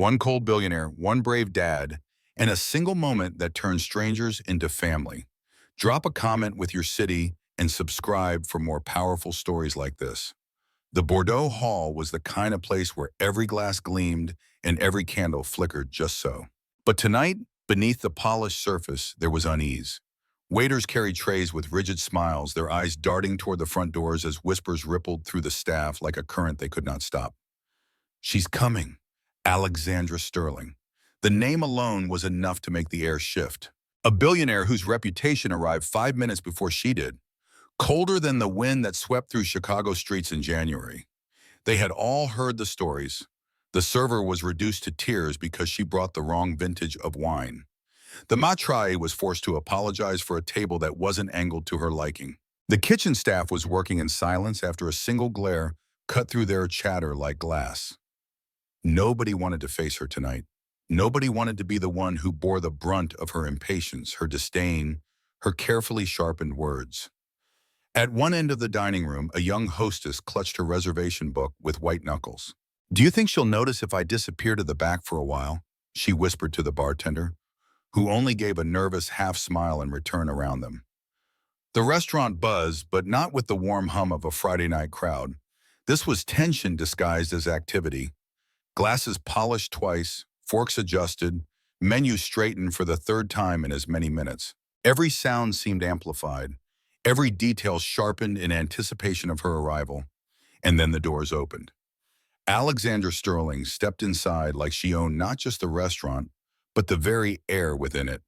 One cold billionaire, one brave dad, and a single moment that turns strangers into family. Drop a comment with your city and subscribe for more powerful stories like this. The Bordeaux Hall was the kind of place where every glass gleamed and every candle flickered just so. But tonight, beneath the polished surface, there was unease. Waiters carried trays with rigid smiles, their eyes darting toward the front doors as whispers rippled through the staff like a current they could not stop. She's coming. Alexandra Sterling. The name alone was enough to make the air shift. A billionaire whose reputation arrived 5 minutes before she did, colder than the wind that swept through Chicago streets in January. They had all heard the stories. The server was reduced to tears because she brought the wrong vintage of wine. The maitre was forced to apologize for a table that wasn't angled to her liking. The kitchen staff was working in silence after a single glare cut through their chatter like glass. Nobody wanted to face her tonight. Nobody wanted to be the one who bore the brunt of her impatience, her disdain, her carefully sharpened words. At one end of the dining room, a young hostess clutched her reservation book with white knuckles. "Do you think she'll notice if I disappear to the back for a while?" she whispered to the bartender, who only gave a nervous half-smile in return around them. The restaurant buzzed, but not with the warm hum of a Friday night crowd. This was tension disguised as activity. Glasses polished twice, forks adjusted, menu straightened for the third time in as many minutes. Every sound seemed amplified, every detail sharpened in anticipation of her arrival. And then the doors opened. Alexandra Sterling stepped inside like she owned not just the restaurant, but the very air within it.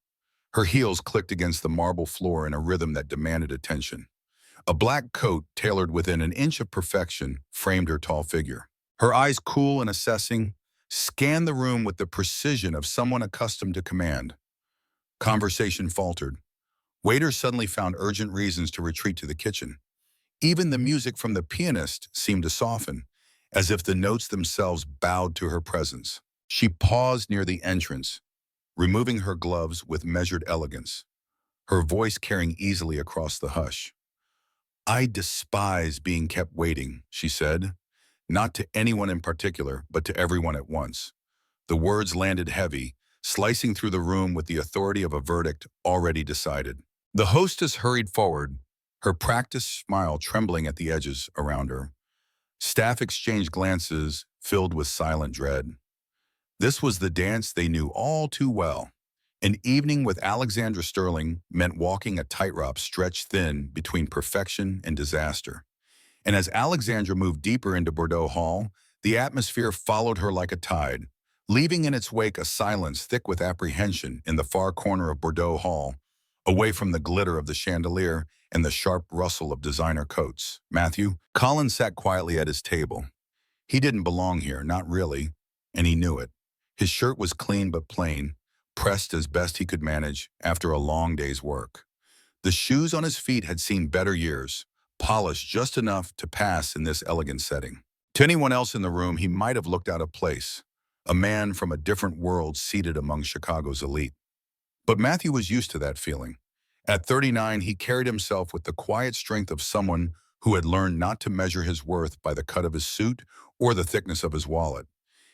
Her heels clicked against the marble floor in a rhythm that demanded attention. A black coat, tailored within an inch of perfection, framed her tall figure. Her eyes, cool and assessing, scanned the room with the precision of someone accustomed to command. Conversation faltered. Waiters suddenly found urgent reasons to retreat to the kitchen. Even the music from the pianist seemed to soften, as if the notes themselves bowed to her presence. She paused near the entrance, removing her gloves with measured elegance, her voice carrying easily across the hush. "I despise being kept waiting," she said, not to anyone in particular, but to everyone at once. The words landed heavy, slicing through the room with the authority of a verdict already decided. The hostess hurried forward, her practiced smile trembling at the edges around her. Staff exchanged glances filled with silent dread. This was the dance they knew all too well. An evening with Alexandra Sterling meant walking a tightrope stretched thin between perfection and disaster. And as Alexandra moved deeper into Bordeaux Hall, the atmosphere followed her like a tide, leaving in its wake a silence thick with apprehension in the far corner of Bordeaux Hall, away from the glitter of the chandelier and the sharp rustle of designer coats. "Matthew?" Colin sat quietly at his table. He didn't belong here, not really, and he knew it. His shirt was clean but plain, pressed as best he could manage after a long day's work. The shoes on his feet had seen better years, polished just enough to pass in this elegant setting. To anyone else in the room, he might have looked out of place, a man from a different world seated among Chicago's elite. But Matthew was used to that feeling. At 39, he carried himself with the quiet strength of someone who had learned not to measure his worth by the cut of his suit or the thickness of his wallet.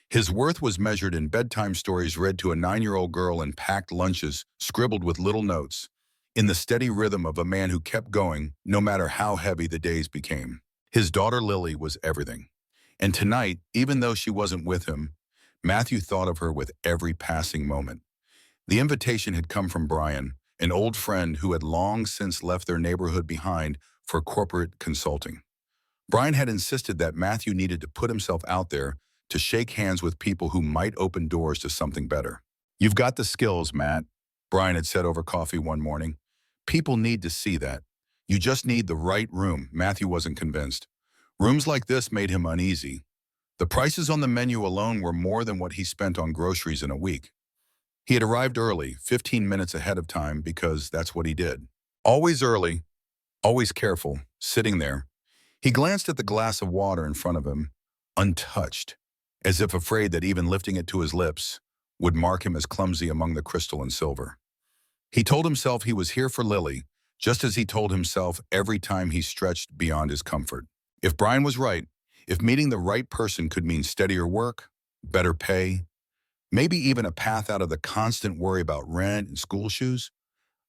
His worth was measured in bedtime stories read to a 9-year-old girl and packed lunches scribbled with little notes, in the steady rhythm of a man who kept going no matter how heavy the days became. His daughter Lily was everything. And tonight, even though she wasn't with him, Matthew thought of her with every passing moment. The invitation had come from Brian, an old friend who had long since left their neighborhood behind for corporate consulting. Brian had insisted that Matthew needed to put himself out there to shake hands with people who might open doors to something better. "You've got the skills, Matt," Brian had said over coffee one morning. "People need to see that. You just need the right room." Matthew wasn't convinced. Rooms like this made him uneasy. The prices on the menu alone were more than what he spent on groceries in a week. He had arrived early, 15 minutes ahead of time, because that's what he did. Always early, always careful, sitting there. He glanced at the glass of water in front of him, untouched, as if afraid that even lifting it to his lips would mark him as clumsy among the crystal and silver. He told himself he was here for Lily, just as he told himself every time he stretched beyond his comfort. If Brian was right, if meeting the right person could mean steadier work, better pay, maybe even a path out of the constant worry about rent and school shoes,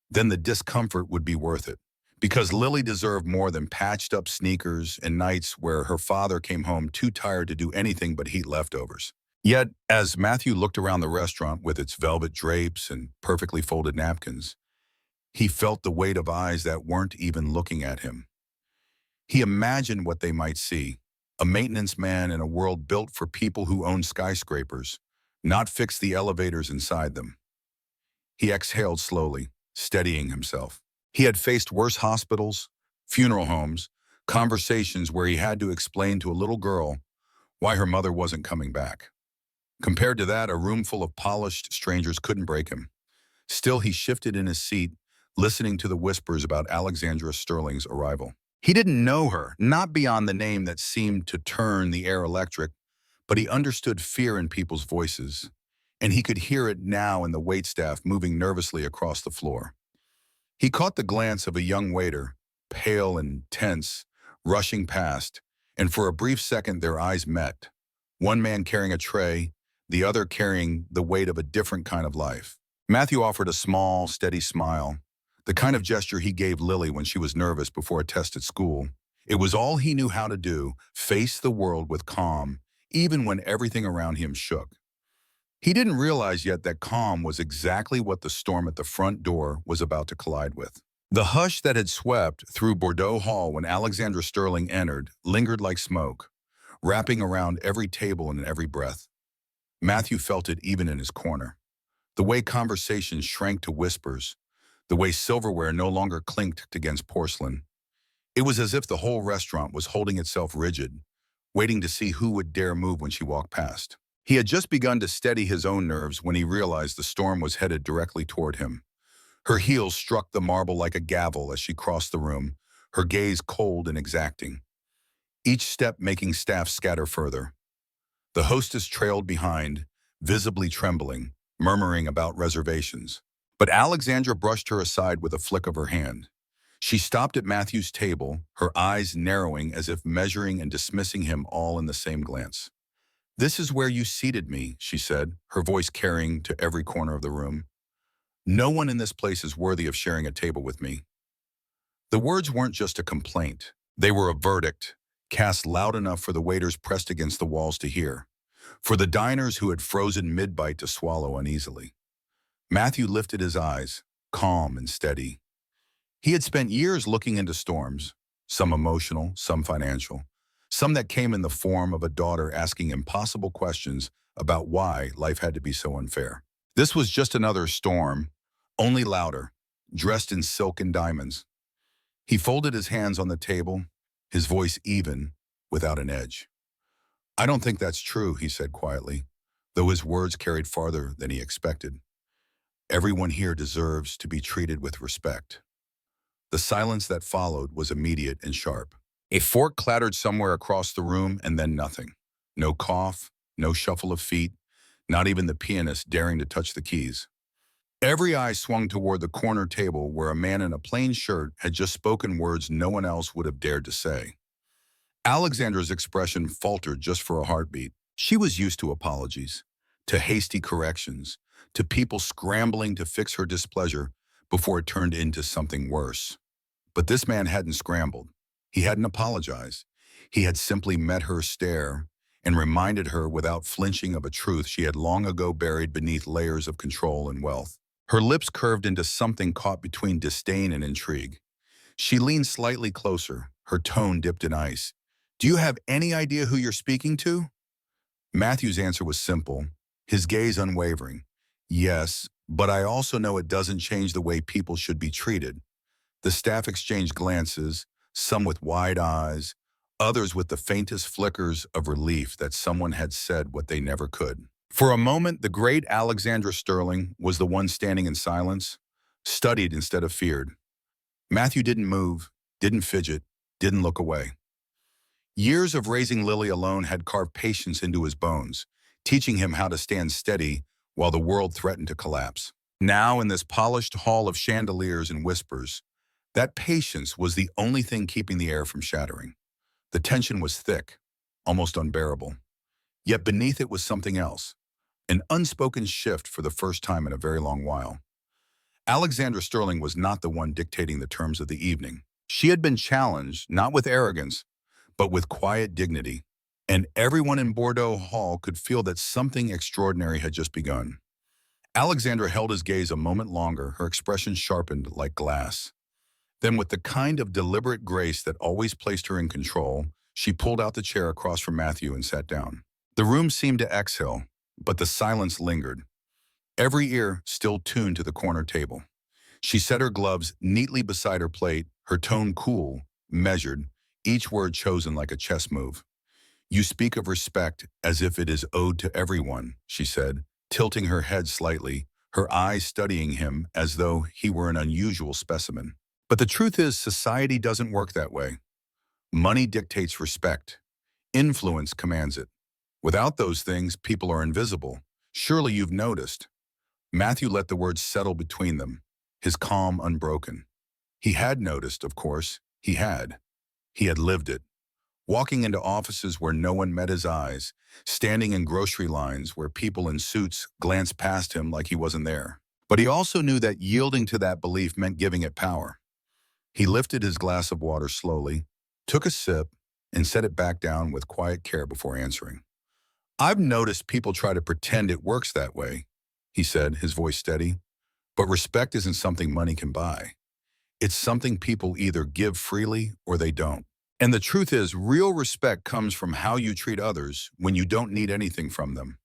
then the discomfort would be worth it. Because Lily deserved more than patched up sneakers and nights where her father came home too tired to do anything but heat leftovers. Yet, as Matthew looked around the restaurant with its velvet drapes and perfectly folded napkins, he felt the weight of eyes that weren't even looking at him. He imagined what they might see: a maintenance man in a world built for people who own skyscrapers, not fix the elevators inside them. He exhaled slowly, steadying himself. He had faced worse hospitals, funeral homes, conversations where he had to explain to a little girl why her mother wasn't coming back. Compared to that, a room full of polished strangers couldn't break him. Still, he shifted in his seat, listening to the whispers about Alexandra Sterling's arrival. He didn't know her, not beyond the name that seemed to turn the air electric, but he understood fear in people's voices, and he could hear it now in the waitstaff moving nervously across the floor. He caught the glance of a young waiter, pale and tense, rushing past, and for a brief second their eyes met. One man carrying a tray, the other carrying the weight of a different kind of life. Matthew offered a small, steady smile, the kind of gesture he gave Lily when she was nervous before a test at school. It was all he knew how to do: face the world with calm, even when everything around him shook. He didn't realize yet that calm was exactly what the storm at the front door was about to collide with. The hush that had swept through Bordeaux Hall when Alexandra Sterling entered lingered like smoke, wrapping around every table and every breath. Matthew felt it even in his corner. The way conversations shrank to whispers, the way silverware no longer clinked against porcelain. It was as if the whole restaurant was holding itself rigid, waiting to see who would dare move when she walked past. He had just begun to steady his own nerves when he realized the storm was headed directly toward him. Her heels struck the marble like a gavel as she crossed the room, her gaze cold and exacting, each step making staff scatter further. The hostess trailed behind, visibly trembling, murmuring about reservations. But Alexandra brushed her aside with a flick of her hand. She stopped at Matthew's table, her eyes narrowing as if measuring and dismissing him all in the same glance. "This is where you seated me," she said, her voice carrying to every corner of the room. "No one in this place is worthy of sharing a table with me." The words weren't just a complaint. They were a verdict, cast loud enough for the waiters pressed against the walls to hear, for the diners who had frozen mid-bite to swallow uneasily. Matthew lifted his eyes, calm and steady. He had spent years looking into storms, some emotional, some financial, some that came in the form of a daughter asking impossible questions about why life had to be so unfair. This was just another storm, only louder, dressed in silk and diamonds. He folded his hands on the table, his voice even, without an edge. "I don't think that's true," he said quietly, though his words carried farther than he expected. "Everyone here deserves to be treated with respect." The silence that followed was immediate and sharp. A fork clattered somewhere across the room and then nothing. No cough, no shuffle of feet, not even the pianist daring to touch the keys. Every eye swung toward the corner table where a man in a plain shirt had just spoken words no one else would have dared to say. Alexandra's expression faltered just for a heartbeat. She was used to apologies, to hasty corrections, to people scrambling to fix her displeasure before it turned into something worse. But this man hadn't scrambled. He hadn't apologized. He had simply met her stare and reminded her without flinching of a truth she had long ago buried beneath layers of control and wealth. Her lips curved into something caught between disdain and intrigue. She leaned slightly closer, her tone dipped in ice. "Do you have any idea who you're speaking to?" Matthew's answer was simple, his gaze unwavering. "Yes, but I also know it doesn't change the way people should be treated." The staff exchanged glances, some with wide eyes, others with the faintest flickers of relief that someone had said what they never could. For a moment, the great Alexandra Sterling was the one standing in silence, studied instead of feared. Matthew didn't move, didn't fidget, didn't look away. Years of raising Lily alone had carved patience into his bones, teaching him how to stand steady while the world threatened to collapse. Now, in this polished hall of chandeliers and whispers, that patience was the only thing keeping the air from shattering. The tension was thick, almost unbearable. Yet beneath it was something else. an unspoken shift for the first time in a very long while. Alexandra Sterling was not the one dictating the terms of the evening. She had been challenged, not with arrogance, but with quiet dignity. And everyone in Bordeaux Hall could feel that something extraordinary had just begun. Alexandra held his gaze a moment longer, her expression sharpened like glass. Then, with the kind of deliberate grace that always placed her in control, she pulled out the chair across from Matthew and sat down. The room seemed to exhale, but the silence lingered, every ear still tuned to the corner table. She set her gloves neatly beside her plate, her tone cool, measured, each word chosen like a chess move. "You speak of respect as if it is owed to everyone," she said, tilting her head slightly, her eyes studying him as though he were an unusual specimen. "But the truth is, society doesn't work that way. Money dictates respect. Influence commands it. Without those things, people are invisible. Surely you've noticed." Matthew let the words settle between them, his calm unbroken. He had noticed, of course. He had. He had lived it. Walking into offices where no one met his eyes, standing in grocery lines where people in suits glanced past him like he wasn't there. But he also knew that yielding to that belief meant giving it power. He lifted his glass of water slowly, took a sip, and set it back down with quiet care before answering. "I've noticed people try to pretend it works that way," he said, his voice steady. "But respect isn't something money can buy. It's something people either give freely or they don't. And the truth is, real respect comes from how you treat others when you don't need anything from them."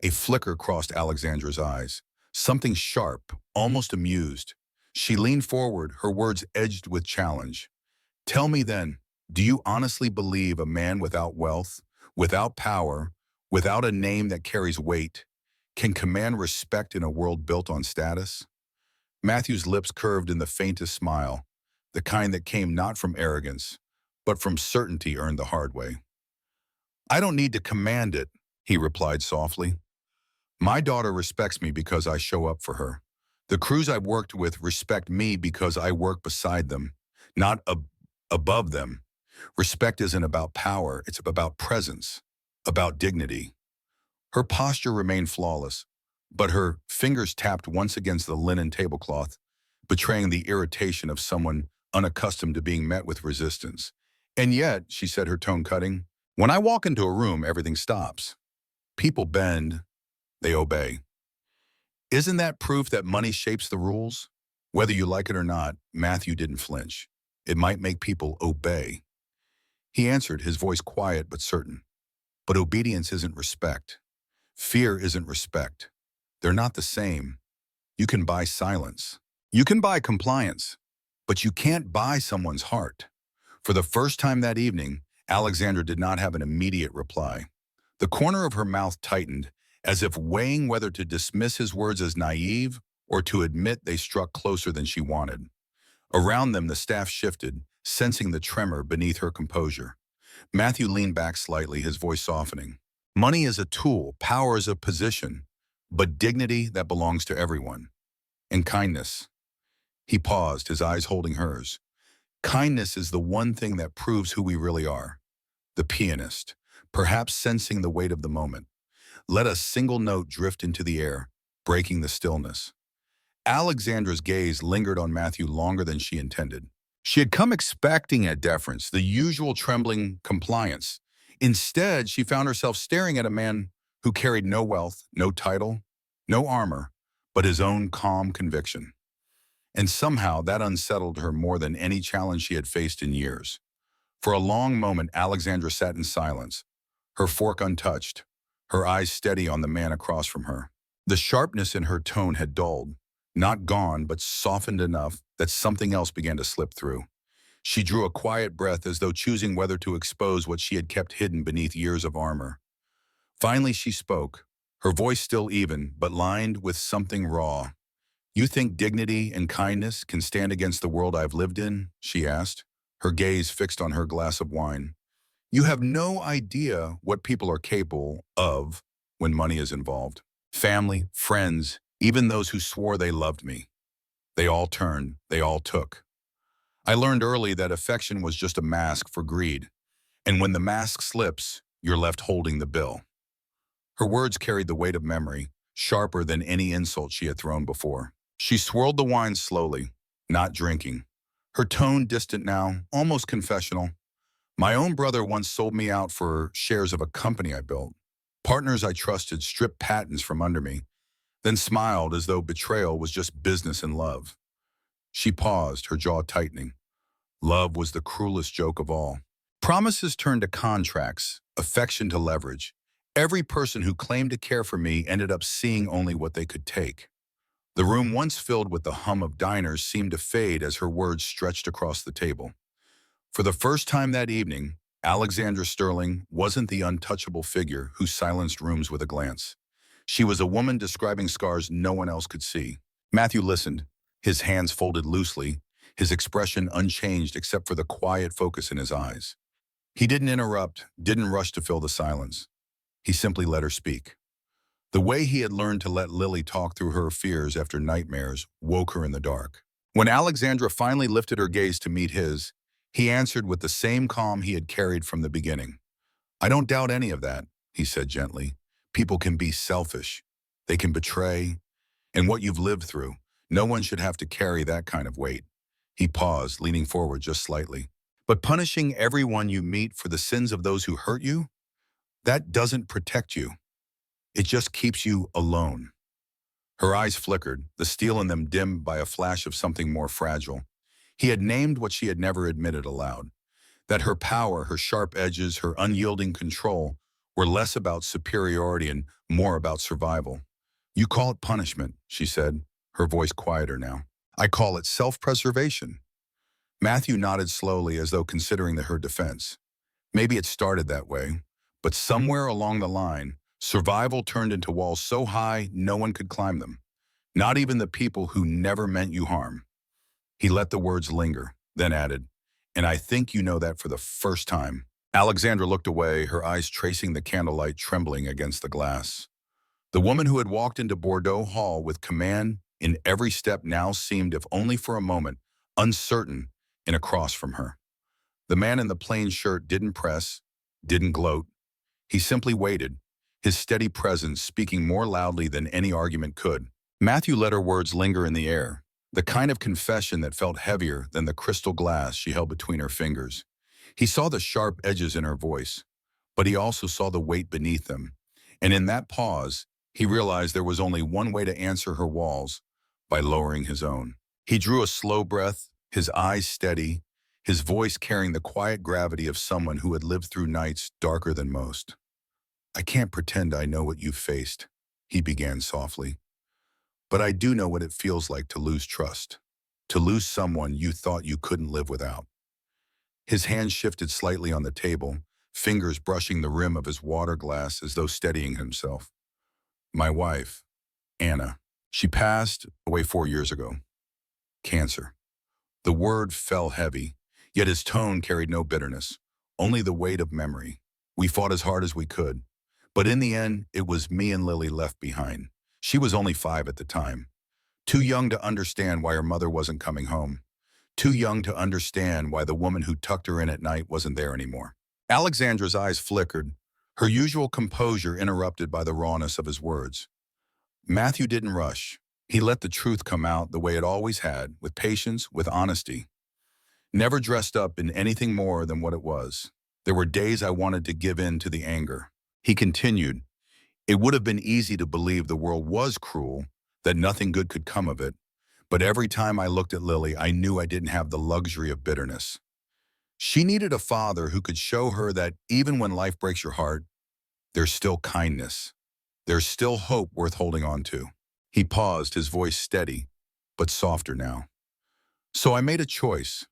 A flicker crossed Alexandra's eyes, something sharp, almost amused. She leaned forward, her words edged with challenge. "Tell me then, do you honestly believe a man without wealth, without power, without a name that carries weight, can command respect in a world built on status?" Matthew's lips curved in the faintest smile, the kind that came not from arrogance, but from certainty earned the hard way. "I don't need to command it," he replied softly. "My daughter respects me because I show up for her. The crews I've worked with respect me because I work beside them, not above them. Respect isn't about power, it's about presence, about dignity." Her posture remained flawless, but her fingers tapped once against the linen tablecloth, betraying the irritation of someone unaccustomed to being met with resistance. "And yet," she said, her tone cutting, "when I walk into a room, everything stops. People bend, they obey. Isn't that proof that money shapes the rules?" Whether you like it or not, Matthew didn't flinch. "It might make people obey." He answered, his voice quiet but certain. "But obedience isn't respect. Fear isn't respect. They're not the same. You can buy silence. You can buy compliance. But you can't buy someone's heart." For the first time that evening, Alexandra did not have an immediate reply. The corner of her mouth tightened, as if weighing whether to dismiss his words as naive or to admit they struck closer than she wanted. Around them, the staff shifted, sensing the tremor beneath her composure. Matthew leaned back slightly, his voice softening. "Money is a tool, power is a position, but dignity, that belongs to everyone. And kindness." He paused, his eyes holding hers. "Kindness is the one thing that proves who we really are." The pianist, perhaps sensing the weight of the moment, let a single note drift into the air, breaking the stillness. Alexandra's gaze lingered on Matthew longer than she intended. She had come expecting a deference, the usual trembling compliance. Instead, she found herself staring at a man who carried no wealth, no title, no armor, but his own calm conviction. And somehow that unsettled her more than any challenge she had faced in years. For a long moment, Alexandra sat in silence, her fork untouched, her eyes steady on the man across from her. The sharpness in her tone had dulled, not gone, but softened enough that something else began to slip through. She drew a quiet breath as though choosing whether to expose what she had kept hidden beneath years of armor. Finally, she spoke, her voice still even, but lined with something raw. "You think dignity and kindness can stand against the world I've lived in?" she asked, her gaze fixed on her glass of wine. "You have no idea what people are capable of when money is involved. Family, friends, even those who swore they loved me. They all turned, they all took. I learned early that affection was just a mask for greed, and when the mask slips, you're left holding the bill." Her words carried the weight of memory, sharper than any insult she had thrown before. She swirled the wine slowly, not drinking. Her tone distant now, almost confessional. My own brother once sold me out for shares of a company I built. Partners I trusted stripped patents from under me, then smiled as though betrayal was just business and love. She paused, her jaw tightening. Love was the cruelest joke of all. Promises turned to contracts, affection to leverage. Every person who claimed to care for me ended up seeing only what they could take. The room once filled with the hum of diners seemed to fade as her words stretched across the table. For the first time that evening, Alexandra Sterling wasn't the untouchable figure who silenced rooms with a glance. She was a woman describing scars no one else could see. Matthew listened, his hands folded loosely, his expression unchanged except for the quiet focus in his eyes. He didn't interrupt, didn't rush to fill the silence. He simply let her speak. The way he had learned to let Lily talk through her fears after nightmares woke her in the dark. When Alexandra finally lifted her gaze to meet his, he answered with the same calm he had carried from the beginning. I don't doubt any of that, he said gently. People can be selfish. They can betray. And what you've lived through, no one should have to carry that kind of weight. He paused, leaning forward just slightly. But punishing everyone you meet for the sins of those who hurt you, that doesn't protect you. It just keeps you alone. Her eyes flickered, the steel in them dimmed by a flash of something more fragile. He had named what she had never admitted aloud, that her power, her sharp edges, her unyielding control were less about superiority and more about survival. You call it punishment, she said, her voice quieter now. I call it self-preservation. Matthew nodded slowly as though considering her defense. Maybe it started that way, but somewhere along the line, survival turned into walls so high no one could climb them, not even the people who never meant you harm. He let the words linger, then added, and I think you know that for the first time. Alexandra looked away, her eyes tracing the candlelight trembling against the glass. The woman who had walked into Bordeaux Hall with command in every step now seemed, if only for a moment, uncertain and across from her. The man in the plain shirt didn't press, didn't gloat. He simply waited, his steady presence speaking more loudly than any argument could. Matthew let her words linger in the air, the kind of confession that felt heavier than the crystal glass she held between her fingers. He saw the sharp edges in her voice, but he also saw the weight beneath them. And in that pause, he realized there was only one way to answer her walls, by lowering his own. He drew a slow breath, his eyes steady, his voice carrying the quiet gravity of someone who had lived through nights darker than most. I can't pretend I know what you've faced, he began softly. But I do know what it feels like to lose trust, to lose someone you thought you couldn't live without. His hand shifted slightly on the table, fingers brushing the rim of his water glass as though steadying himself. My wife, Anna, she passed away 4 years ago. Cancer. The word fell heavy, yet his tone carried no bitterness, only the weight of memory. We fought as hard as we could, but in the end, it was me and Lily left behind. She was only 5 at the time, too young to understand why her mother wasn't coming home, too young to understand why the woman who tucked her in at night wasn't there anymore. Alexandra's eyes flickered, her usual composure interrupted by the rawness of his words. Matthew didn't rush. He let the truth come out the way it always had, with patience, with honesty. Never dressed up in anything more than what it was. There were days I wanted to give in to the anger. He continued, it would have been easy to believe the world was cruel, that nothing good could come of it. But every time I looked at Lily, I knew I didn't have the luxury of bitterness. She needed a father who could show her that even when life breaks your heart, there's still kindness. There's still hope worth holding on to. He paused, his voice steady, but softer now. So I made a choice,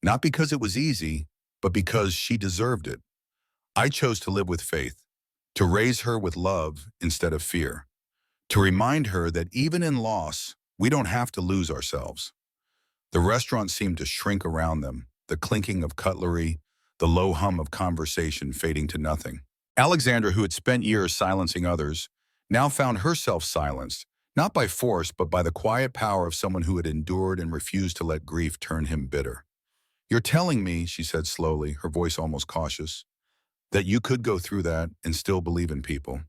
not because it was easy, but because she deserved it. I chose to live with faith, to raise her with love instead of fear, to remind her that even in loss, we don't have to lose ourselves. The restaurant seemed to shrink around them, the clinking of cutlery, the low hum of conversation fading to nothing. Alexandra, who had spent years silencing others, now found herself silenced, not by force, but by the quiet power of someone who had endured and refused to let grief turn him bitter. You're telling me, she said slowly, her voice almost cautious, that you could go through that and still believe in people.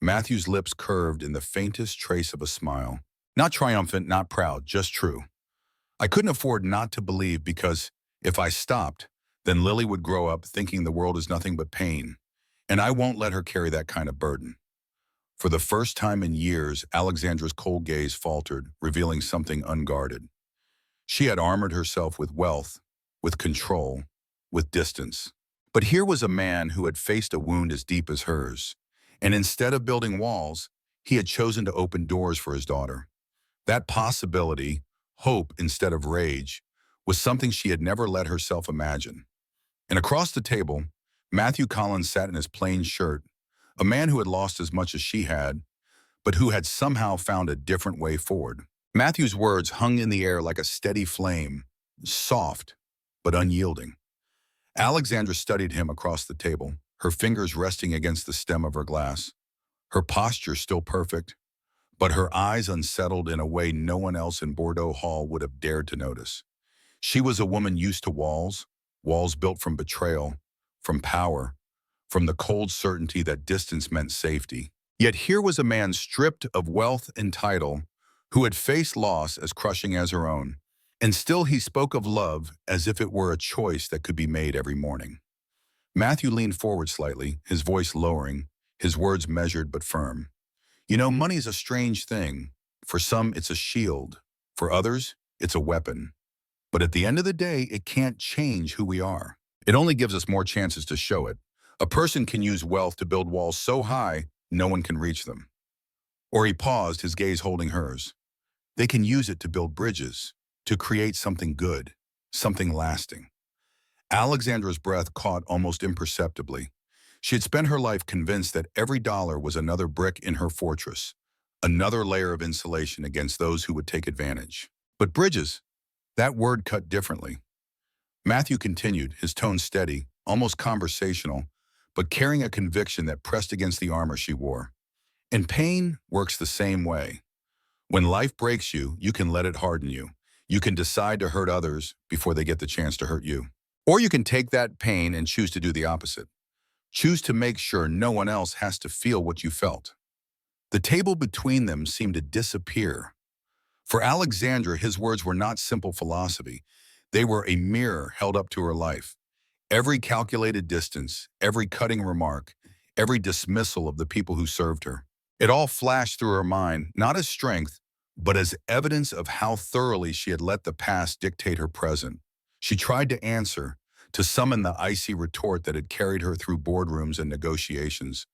Matthew's lips curved in the faintest trace of a smile. Not triumphant, not proud, just true. I couldn't afford not to believe because if I stopped, then Lily would grow up thinking the world is nothing but pain, and I won't let her carry that kind of burden. For the first time in years, Alexandra's cold gaze faltered, revealing something unguarded. She had armored herself with wealth, with control, with distance. But here was a man who had faced a wound as deep as hers, and instead of building walls, he had chosen to open doors for his daughter. That possibility, hope instead of rage, was something she had never let herself imagine. And across the table, Matthew Collins sat in his plain shirt, a man who had lost as much as she had, but who had somehow found a different way forward. Matthew's words hung in the air like a steady flame, soft but unyielding. Alexandra studied him across the table, her fingers resting against the stem of her glass, her posture still perfect, but her eyes unsettled in a way no one else in Bordeaux Hall would have dared to notice. She was a woman used to walls, walls built from betrayal, from power, from the cold certainty that distance meant safety. Yet here was a man stripped of wealth and title, who had faced loss as crushing as her own, and still he spoke of love as if it were a choice that could be made every morning. Matthew leaned forward slightly, his voice lowering, his words measured but firm. You know, money's a strange thing. For some, it's a shield. For others, it's a weapon. But at the end of the day, it can't change who we are. It only gives us more chances to show it. A person can use wealth to build walls so high, no one can reach them. Or he paused, his gaze holding hers. They can use it to build bridges, to create something good, something lasting. Alexandra's breath caught almost imperceptibly. She had spent her life convinced that every dollar was another brick in her fortress, another layer of insulation against those who would take advantage. But bridges, that word cut differently. Matthew continued, his tone steady, almost conversational, but carrying a conviction that pressed against the armor she wore. And pain works the same way. When life breaks you, you can let it harden you. You can decide to hurt others before they get the chance to hurt you. Or you can take that pain and choose to do the opposite. Choose to make sure no one else has to feel what you felt. The table between them seemed to disappear. For Alexandra, his words were not simple philosophy. They were a mirror held up to her life. Every calculated distance, every cutting remark, every dismissal of the people who served her. It all flashed through her mind, not as strength, but as evidence of how thoroughly she had let the past dictate her present. She tried to answer, to summon the icy retort that had carried her through boardrooms and negotiations,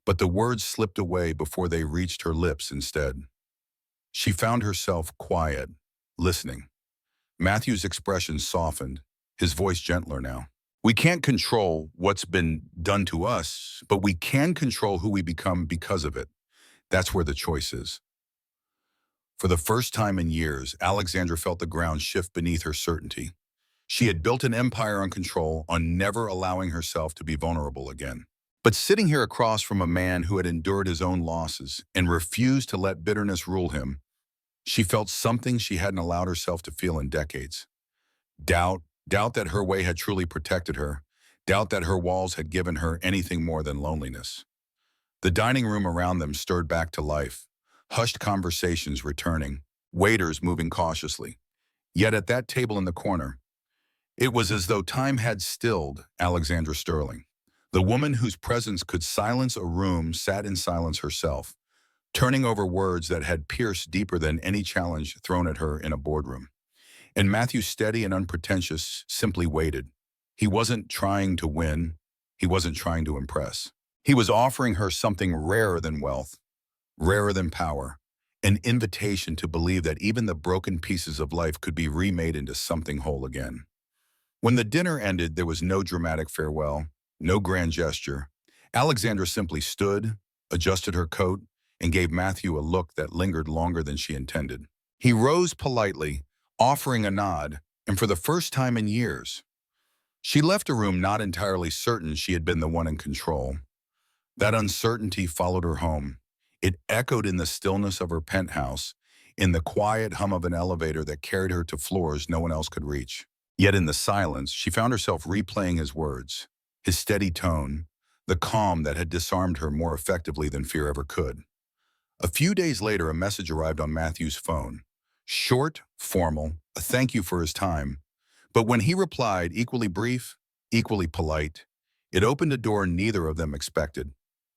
but the words slipped away before they reached her lips instead. She found herself quiet, listening. Matthew's expression softened, his voice gentler now. We can't control what's been done to us, but we can control who we become because of it. That's where the choice is. For the first time in years, Alexandra felt the ground shift beneath her certainty. She had built an empire on control, on never allowing herself to be vulnerable again. But sitting here across from a man who had endured his own losses and refused to let bitterness rule him, she felt something she hadn't allowed herself to feel in decades. Doubt that her way had truly protected her, doubt that her walls had given her anything more than loneliness. The dining room around them stirred back to life, hushed conversations returning, waiters moving cautiously. Yet at that table in the corner, it was as though time had stilled Alexandra Sterling. The woman whose presence could silence a room sat in silence herself, turning over words that had pierced deeper than any challenge thrown at her in a boardroom. And Matthew, steady and unpretentious, simply waited. He wasn't trying to win. He wasn't trying to impress. He was offering her something rarer than wealth, rarer than power, an invitation to believe that even the broken pieces of life could be remade into something whole again. When the dinner ended, there was no dramatic farewell, no grand gesture. Alexandra simply stood, adjusted her coat, and gave Matthew a look that lingered longer than she intended. He rose politely, offering a nod, and for the first time in years, she left a room not entirely certain she had been the one in control. That uncertainty followed her home. It echoed in the stillness of her penthouse, in the quiet hum of an elevator that carried her to floors no one else could reach. Yet in the silence, she found herself replaying his words, his steady tone, the calm that had disarmed her more effectively than fear ever could. A few days later, a message arrived on Matthew's phone. Short, formal, a thank you for his time. But when he replied, equally brief, equally polite, it opened a door neither of them expected.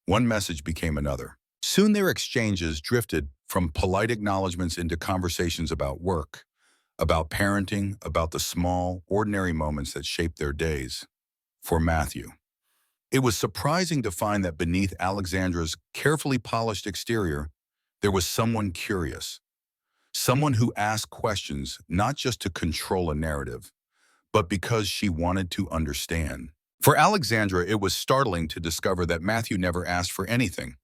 One message became another. Soon their exchanges drifted from polite acknowledgments into conversations about work, about parenting, about the small, ordinary moments that shaped their days. For Matthew, it was surprising to find that beneath Alexandra's carefully polished exterior, there was someone curious, someone who asked questions not just to control a narrative, but because she wanted to understand. For Alexandra, it was startling to discover that Matthew never asked for anything.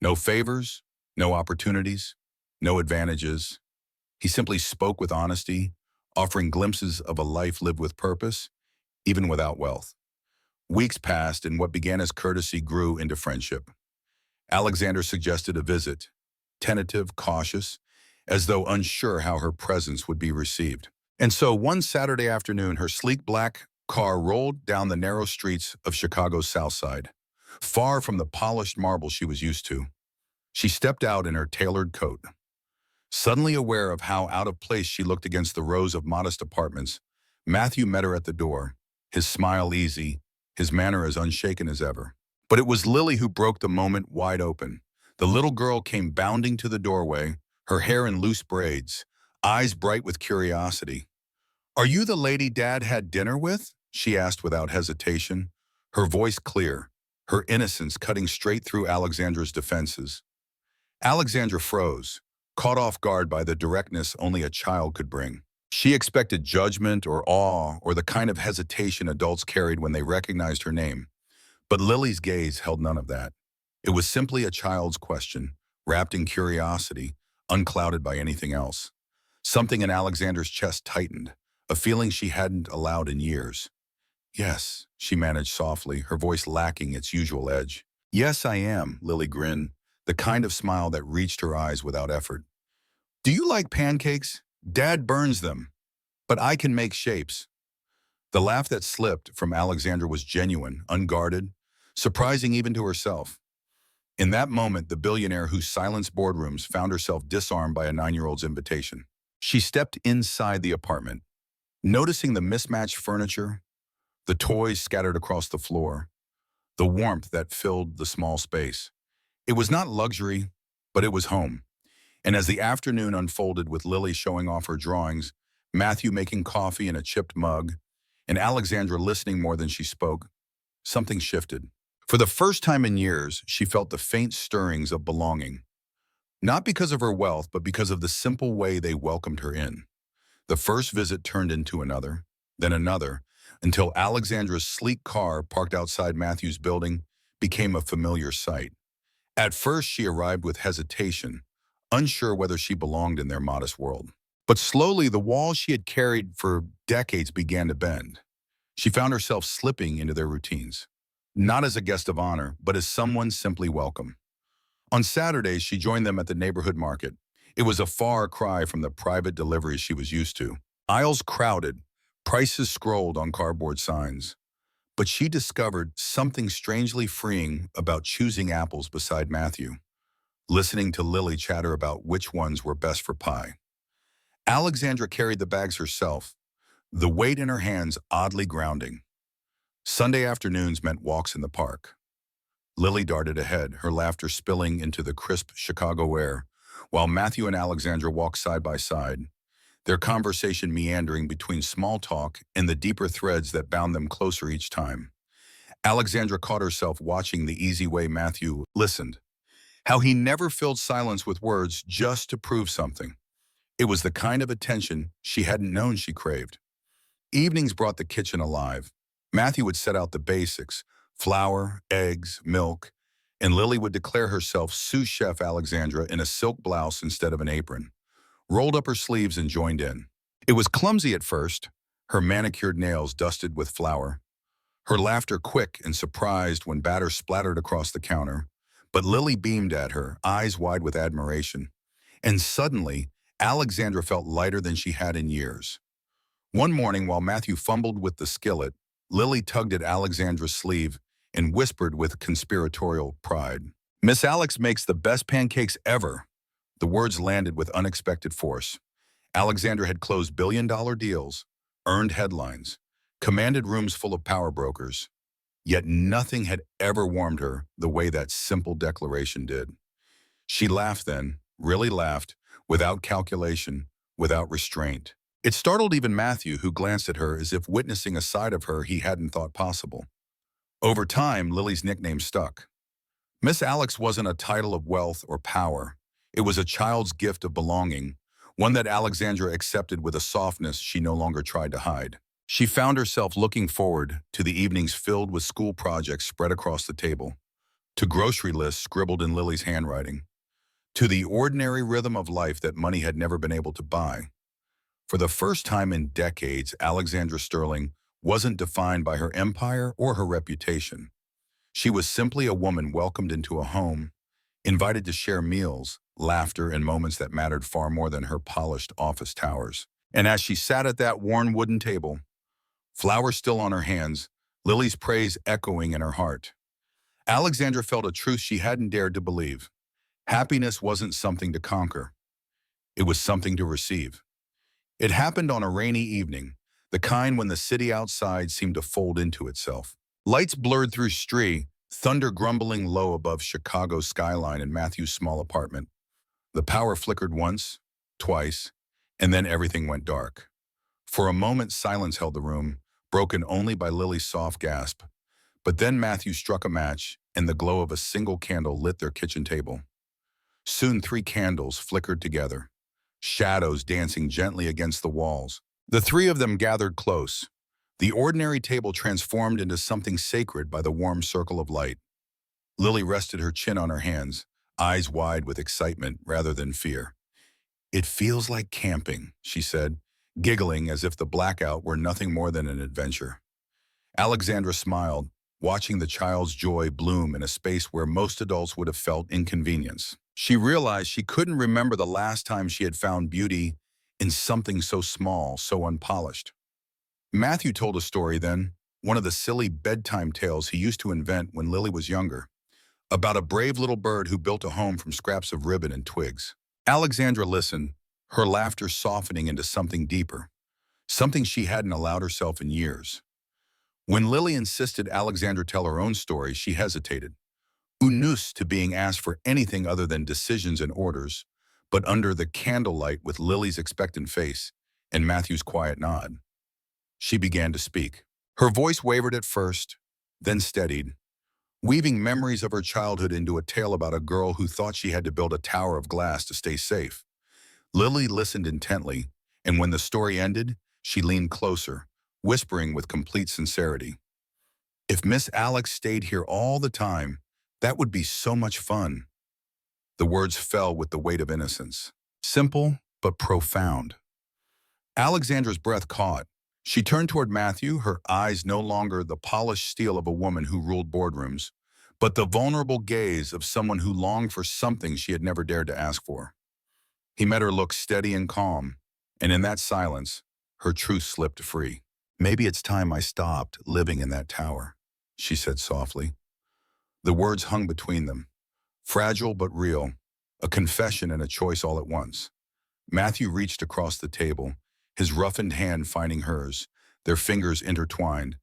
No favors, no opportunities, no advantages. He simply spoke with honesty, offering glimpses of a life lived with purpose, even without wealth. Weeks passed, and what began as courtesy grew into friendship. Alexander suggested a visit, tentative, cautious, as though unsure how her presence would be received. And so one Saturday afternoon, her sleek black car rolled down the narrow streets of Chicago's South Side, far from the polished marble she was used to. She stepped out in her tailored coat. Suddenly aware of how out of place she looked against the rows of modest apartments, Matthew met her at the door, his smile easy, his manner as unshaken as ever. But it was Lily who broke the moment wide open. The little girl came bounding to the doorway, her hair in loose braids, eyes bright with curiosity. "Are you the lady Dad had dinner with?" she asked without hesitation, her voice clear, her innocence cutting straight through Alexandra's defenses. Alexandra froze, caught off guard by the directness only a child could bring. She expected judgment or awe or the kind of hesitation adults carried when they recognized her name. But Lily's gaze held none of that. It was simply a child's question, wrapped in curiosity, unclouded by anything else. Something in Alexandra's chest tightened, a feeling she hadn't allowed in years. "Yes," she managed softly, her voice lacking its usual edge. "Yes, I am," Lily grinned, the kind of smile that reached her eyes without effort. "Do you like pancakes? Dad burns them, but I can make shapes." The laugh that slipped from Alexandra was genuine, unguarded, surprising even to herself. In that moment, the billionaire who silenced boardrooms found herself disarmed by a 9-year-old's invitation. She stepped inside the apartment, noticing the mismatched furniture, the toys scattered across the floor, the warmth that filled the small space. It was not luxury, but it was home. And as the afternoon unfolded with Lily showing off her drawings, Matthew making coffee in a chipped mug, and Alexandra listening more than she spoke, something shifted. For the first time in years, she felt the faint stirrings of belonging. Not because of her wealth, but because of the simple way they welcomed her in. The first visit turned into another, then another, until Alexandra's sleek car parked outside Matthew's building became a familiar sight. At first, she arrived with hesitation, unsure whether she belonged in their modest world. But slowly, the walls she had carried for decades began to bend. She found herself slipping into their routines, not as a guest of honor, but as someone simply welcome. On Saturdays, she joined them at the neighborhood market. It was a far cry from the private deliveries she was used to. Aisles crowded, prices scrolled on cardboard signs. But she discovered something strangely freeing about choosing apples beside Matthew, listening to Lily chatter about which ones were best for pie. Alexandra carried the bags herself, the weight in her hands oddly grounding. Sunday afternoons meant walks in the park. Lily darted ahead, her laughter spilling into the crisp Chicago air, while Matthew and Alexandra walked side by side, their conversation meandering between small talk and the deeper threads that bound them closer each time. Alexandra caught herself watching the easy way Matthew listened, how he never filled silence with words just to prove something. It was the kind of attention she hadn't known she craved. Evenings brought the kitchen alive. Matthew would set out the basics, flour, eggs, milk, and Lily would declare herself sous chef Alexandra in a silk blouse instead of an apron, rolled up her sleeves and joined in. It was clumsy at first, her manicured nails dusted with flour, her laughter quick and surprised when batter splattered across the counter, but Lily beamed at her, eyes wide with admiration. And suddenly, Alexandra felt lighter than she had in years. One morning, while Matthew fumbled with the skillet, Lily tugged at Alexandra's sleeve and whispered with conspiratorial pride, "Miss Alex makes the best pancakes ever." The words landed with unexpected force. Alexandra had closed billion-dollar deals, earned headlines, commanded rooms full of power brokers, yet nothing had ever warmed her the way that simple declaration did. She laughed then, really laughed, without calculation, without restraint. It startled even Matthew, who glanced at her as if witnessing a side of her he hadn't thought possible. Over time, Lily's nickname stuck. Miss Alex wasn't a title of wealth or power. It was a child's gift of belonging, one that Alexandra accepted with a softness she no longer tried to hide. She found herself looking forward to the evenings filled with school projects spread across the table, to grocery lists scribbled in Lily's handwriting, to the ordinary rhythm of life that money had never been able to buy. For the first time in decades, Alexandra Sterling wasn't defined by her empire or her reputation. She was simply a woman welcomed into a home, invited to share meals, laughter, and moments that mattered far more than her polished office towers. And as she sat at that worn wooden table, flowers still on her hands, Lily's praise echoing in her heart, Alexandra felt a truth she hadn't dared to believe. Happiness wasn't something to conquer. It was something to receive. It happened on a rainy evening, the kind when the city outside seemed to fold into itself. Lights blurred through street, thunder grumbling low above Chicago's skyline in Matthew's small apartment. The power flickered once, twice, and then everything went dark. For a moment, silence held the room, broken only by Lily's soft gasp. But then Matthew struck a match, and the glow of a single candle lit their kitchen table. Soon 3 candles flickered together, shadows dancing gently against the walls. The 3 of them gathered close. The ordinary table transformed into something sacred by the warm circle of light. Lily rested her chin on her hands, eyes wide with excitement rather than fear. "It feels like camping," she said, giggling as if the blackout were nothing more than an adventure. Alexandra smiled, watching the child's joy bloom in a space where most adults would have felt inconvenience. She realized she couldn't remember the last time she had found beauty in something so small, so unpolished. Matthew told a story then, one of the silly bedtime tales he used to invent when Lily was younger, about a brave little bird who built a home from scraps of ribbon and twigs. Alexandra listened, her laughter softening into something deeper, something she hadn't allowed herself in years. When Lily insisted Alexandra tell her own story, she hesitated, unused to being asked for anything other than decisions and orders, but under the candlelight with Lily's expectant face and Matthew's quiet nod, she began to speak. Her voice wavered at first, then steadied, weaving memories of her childhood into a tale about a girl who thought she had to build a tower of glass to stay safe. Lily listened intently, and when the story ended, she leaned closer, whispering with complete sincerity, "If Miss Alex stayed here all the time, that would be so much fun." The words fell with the weight of innocence. Simple, but profound. Alexandra's breath caught. She turned toward Matthew, her eyes no longer the polished steel of a woman who ruled boardrooms, but the vulnerable gaze of someone who longed for something she had never dared to ask for. He met her look steady and calm, and in that silence, her truth slipped free. "Maybe it's time I stopped living in that tower," she said softly. The words hung between them, fragile but real, a confession and a choice all at once. Matthew reached across the table, his roughened hand finding hers, their fingers intertwined,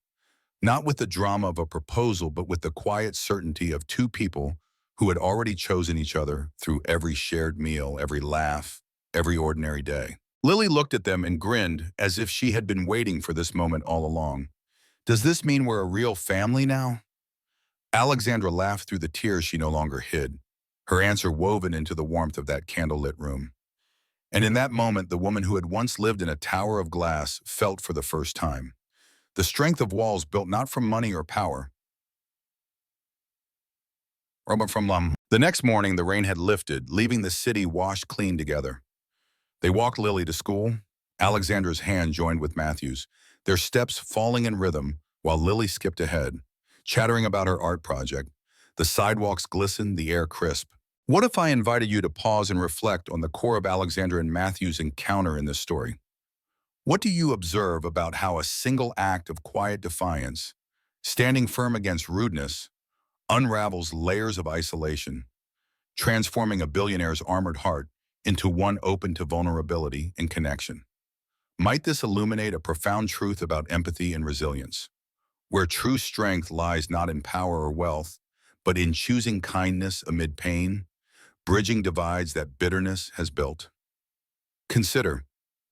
not with the drama of a proposal, but with the quiet certainty of 2 people who had already chosen each other through every shared meal, every laugh, every ordinary day. Lily looked at them and grinned as if she had been waiting for this moment all along. "Does this mean we're a real family now?" Alexandra laughed through the tears she no longer hid, her answer woven into the warmth of that candlelit room. And in that moment, the woman who had once lived in a tower of glass felt for the first time the strength of walls built not from money or power, but from love. The next morning, the rain had lifted, leaving the city washed clean together. They walked Lily to school. Alexandra's hand joined with Matthew's, their steps falling in rhythm while Lily skipped ahead, chattering about her art project. The sidewalks glistened, the air crisp. What if I invited you to pause and reflect on the core of Alexandra and Matthew's encounter in this story? What do you observe about how a single act of quiet defiance, standing firm against rudeness, unravels layers of isolation, transforming a billionaire's armored heart into one open to vulnerability and connection. Might this illuminate a profound truth about empathy and resilience, where true strength lies not in power or wealth, but in choosing kindness amid pain, bridging divides that bitterness has built? Consider,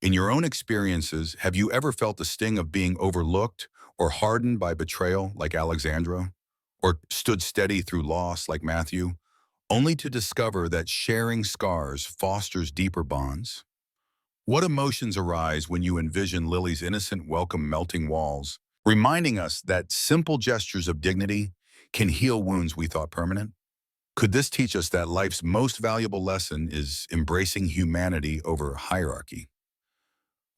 in your own experiences, have you ever felt the sting of being overlooked or hardened by betrayal like Alexandra? Or stood steady through loss like Matthew, only to discover that sharing scars fosters deeper bonds? What emotions arise when you envision Lily's innocent welcome melting walls, reminding us that simple gestures of dignity can heal wounds we thought permanent? Could this teach us that life's most valuable lesson is embracing humanity over hierarchy,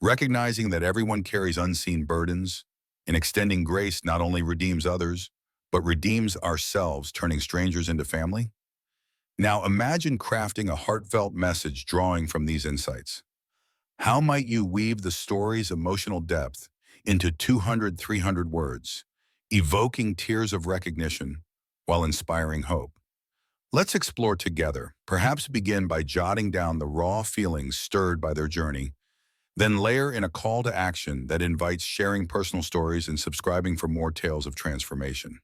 recognizing that everyone carries unseen burdens, and extending grace not only redeems others, but redeems ourselves, turning strangers into family? Now imagine crafting a heartfelt message drawing from these insights. How might you weave the story's emotional depth into 200, 300 words, evoking tears of recognition while inspiring hope? Let's explore together. Perhaps begin by jotting down the raw feelings stirred by their journey, then layer in a call to action that invites sharing personal stories and subscribing for more tales of transformation.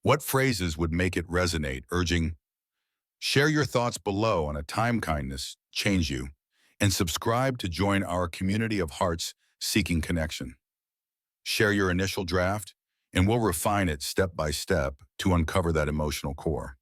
What phrases would make it resonate, urging, share your thoughts below on a time kindness change you, and subscribe to join our community of hearts seeking connection. Share your initial draft, and we'll refine it step by step to uncover that emotional core.